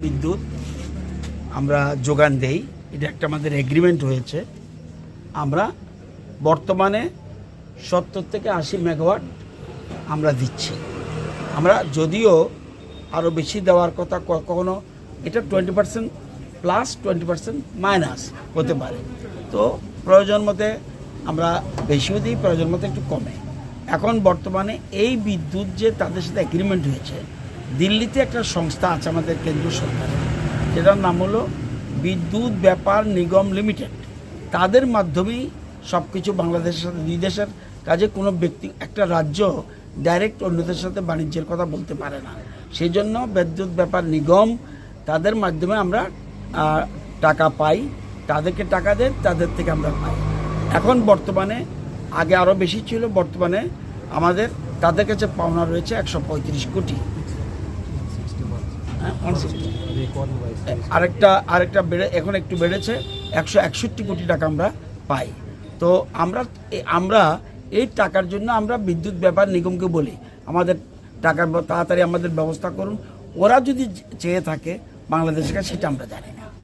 বিদ্যুৎ আমরা যোগান দেই, এটা একটা আমাদের এগ্রিমেন্ট হয়েছে। আমরা বর্তমানে 70 থেকে 80 মেগাওয়াট আমরা দিচ্ছি। আমরা যদিও আরও বেশি দেওয়ার কথা, কখনো এটা 20% প্লাস 20% মাইনাস হতে পারে। তো প্রয়োজন মতে আমরা বেশিও দিই, প্রয়োজন মতো একটু কমে। এখন বর্তমানে এই বিদ্যুৎ যে তাদের সাথে এগ্রিমেন্ট হয়েছে, দিল্লিতে একটা সংস্থা আছে আমাদের কেন্দ্রীয় সরকারের, যেটার নাম হলো বিদ্যুৎ ব্যাপার নিগম লিমিটেড। তাদের মাধ্যমেই সব কিছু বাংলাদেশের সাথে, দুই দেশের কাজে কোনো ব্যক্তি, একটা রাজ্য ডাইরেক্ট অন্যদের সাথে বাণিজ্যের কথা বলতে পারে না। সেই জন্য বিদ্যুৎ ব্যাপার নিগম, তাদের মাধ্যমে আমরা টাকা পাই, তাদেরকে টাকা দেন, তাদের থেকে আমরা পাই। এখন বর্তমানে, আগে আরও বেশি ছিল, বর্তমানে আমাদের তাদের কাছে পাওনা রয়েছে 135 কোটি। আরেকটা বেড়ে, এখন একটু বেড়েছে, 161 কোটি টাকা আমরা পাই। তো আমরা এই টাকার জন্য আমরা বিদ্যুৎ ব্যাপার নিগমকে বলি, আমাদের টাকার তাড়াতাড়ি আমাদের ব্যবস্থা করুন। ওরা যদি চেয়ে থাকে বাংলাদেশের কাছে, সেটা আমরা জানি না।